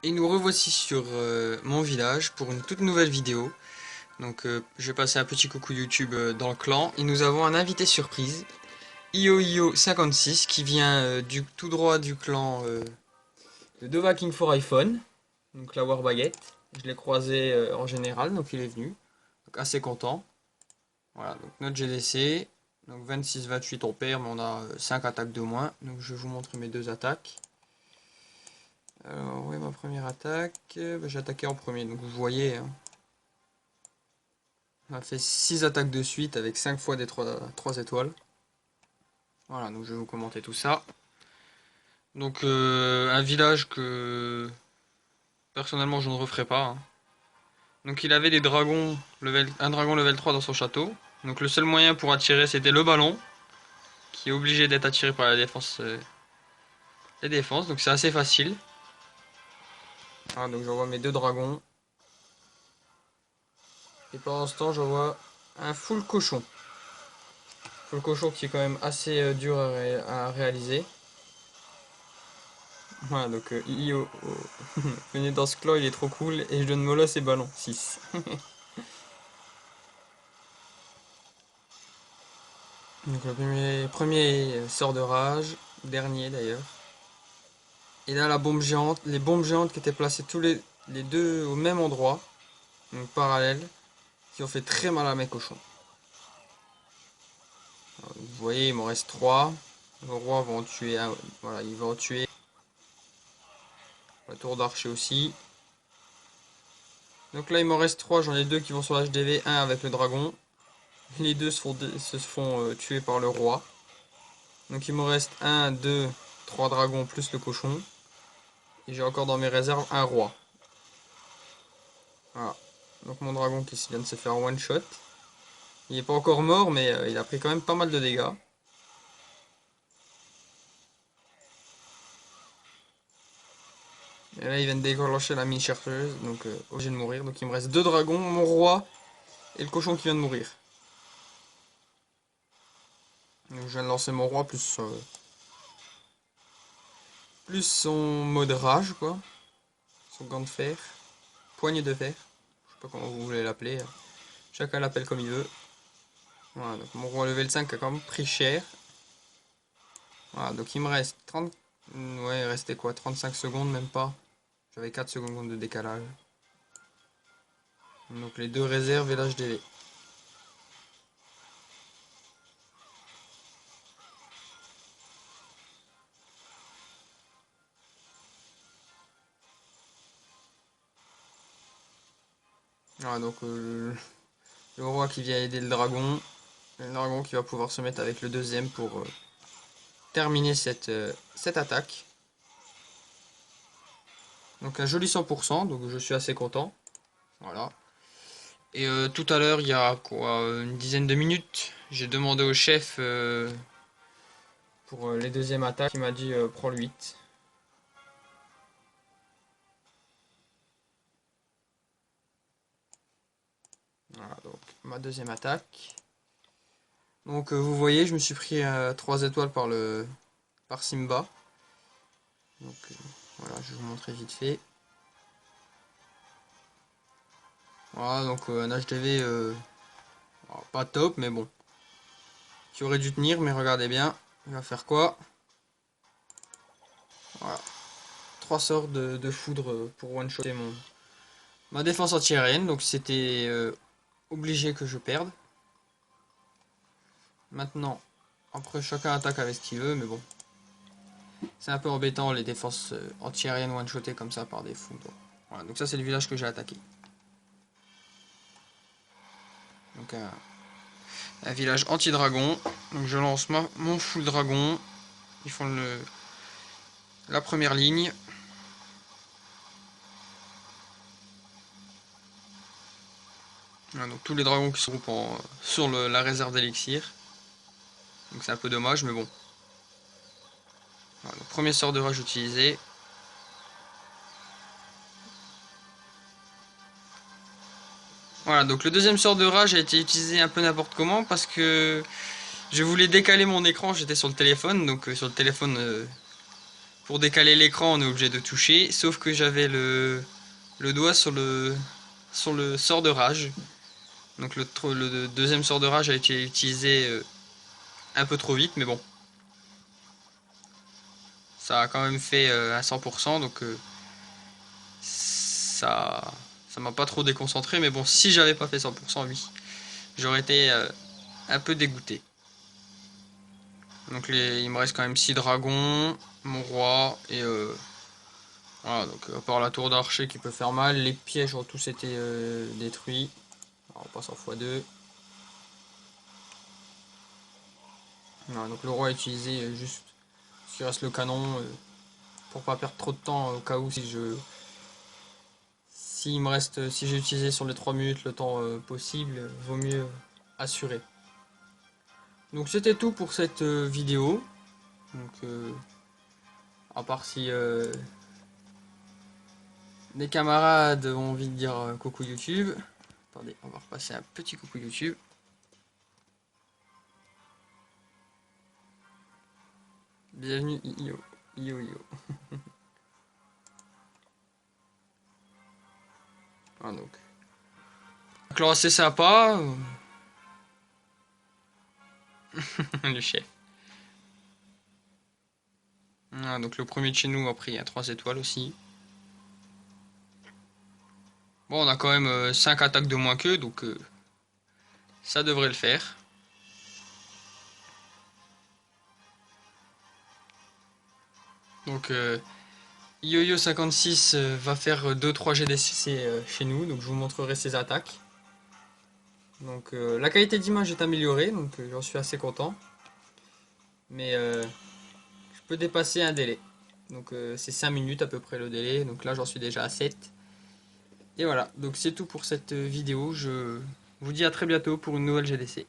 Et nous revoici sur mon village pour une toute nouvelle vidéo. Donc je vais passer un petit coucou YouTube dans le clan. Et nous avons un invité surprise, IoIo56, qui vient tout droit du clan de Dova King for iPhone. Donc la War Baguette. Je l'ai croisé en général, donc il est venu. Donc assez content. Voilà, donc notre GDC. Donc 26-28 on perd, mais on a 5 attaques de moins. Donc je vais vous montrer mes deux attaques. Alors, oui, ma première attaque, j'ai attaqué en premier, donc vous voyez, hein, on a fait 6 attaques de suite avec 5 fois des 3 étoiles. Voilà, donc je vais vous commenter tout ça. Donc un village que personnellement je ne referai pas, hein. Donc il avait des dragons, un dragon level 3 dans son château. Donc le seul moyen pour attirer c'était le ballon, qui est obligé d'être attiré par la défense. Les défenses, donc c'est assez facile. Voilà, donc j'envoie mes deux dragons. Et pendant ce temps j'envoie un full cochon. Full cochon qui est quand même assez dur à réaliser. Voilà, donc IO. Venez dans ce clan, il est trop cool. Et je donne molosse et ballon. 6. Donc le premier sort de rage. Dernier d'ailleurs. Et là la bombe géante. Les bombes géantes qui étaient placées tous les deux au même endroit. Donc parallèles. Qui ont fait très mal à mes cochons. Alors, vous voyez, il m'en reste 3. Le roi va en tuer un. Voilà, il va en tuer. La tour d'archer aussi. Donc là il m'en reste 3, j'en ai 2 qui vont sur l'HDV, un avec le dragon. Les deux se font tuer par le roi. Donc il me reste 1, 2, 3 dragons plus le cochon. Et j'ai encore dans mes réserves un roi. Voilà. Donc mon dragon qui vient de se faire one shot. Il n'est pas encore mort mais il a pris quand même pas mal de dégâts. Et là il vient de déclencher la mine chercheuse, donc obligé de mourir. Donc il me reste 2 dragons, mon roi et le cochon qui vient de mourir. Donc je viens de lancer mon roi plus son mode rage quoi. Son gant de fer. Poignée de fer. Je sais pas comment vous voulez l'appeler. Chacun l'appelle comme il veut. Voilà, donc mon roi level 5 a quand même pris cher. Voilà, donc il me reste 30. Ouais, il restait quoi? 35 secondes, même pas. J'avais 4 secondes de décalage. Donc les deux réserves et l'HDV. Voilà, donc le roi qui vient aider le dragon. Le dragon qui va pouvoir se mettre avec le deuxième pour terminer cette attaque. Donc un joli 100%, donc je suis assez content. Voilà. Et tout à l'heure, il y a quoi, une dizaine de minutes, j'ai demandé au chef pour les deuxièmes attaques, il m'a dit prends le 8. Voilà, donc ma deuxième attaque. Donc vous voyez, je me suis pris 3 étoiles par Simba. Donc voilà, je vais vous montrer vite fait. Voilà, donc un HDV pas top, mais bon. Qui aurait dû tenir, mais regardez bien. Il va faire quoi? Voilà. 3 sorts de foudre pour one-shotter ma défense anti-aérienne. Donc c'était obligé que je perde. Maintenant, après chacun attaque avec ce qu'il veut, mais bon. C'est un peu embêtant les défenses anti-aériennes one-shotées comme ça par des foudres. Voilà, donc ça c'est le village que j'ai attaqué. Donc un village anti-dragon. Donc je lance mon full dragon. Ils font la première ligne. Voilà, donc tous les dragons qui se regroupent sur la réserve d'élixir. Donc c'est un peu dommage, mais bon. Voilà, donc premier sort de rage utilisé. Voilà, donc le deuxième sort de rage a été utilisé un peu n'importe comment parce que je voulais décaler mon écran, j'étais sur le téléphone, donc sur le téléphone Pour décaler l'écran, on est obligé de toucher, sauf que j'avais le doigt sur le sort de rage. Donc le deuxième sort de rage a été utilisé un peu trop vite, mais bon. Ça a quand même fait à 100%, donc ça m'a pas trop déconcentré, mais bon, si j'avais pas fait 100%, oui, j'aurais été un peu dégoûté. Donc il me reste quand même 6 dragons, mon roi, et voilà, donc à part la tour d'archer qui peut faire mal, les pièges ont tous été détruits. Alors, on passe en x2. Voilà, donc le roi a utilisé juste ce qui reste le canon pour pas perdre trop de temps au cas où si j'ai utilisé sur les 3 minutes le temps possible, vaut mieux assurer. Donc c'était tout pour cette vidéo. Donc à part si des camarades ont envie de dire coucou YouTube. Attendez, on va repasser un petit coucou YouTube. Bienvenue Io. Io. Ah, donc. Alors assez sympa. Le chef. Ah, donc le premier de chez nous a pris un 3 étoiles aussi. Bon, on a quand même 5 attaques de moins qu'eux, donc ça devrait le faire. Donc Yo-Yo56 va faire 2-3 GDCC chez nous, donc je vous montrerai ses attaques. Donc la qualité d'image est améliorée, donc j'en suis assez content. Mais je peux dépasser un délai. Donc c'est 5 minutes à peu près le délai, donc là j'en suis déjà à 7. Et voilà, donc c'est tout pour cette vidéo, je vous dis à très bientôt pour une nouvelle GDC.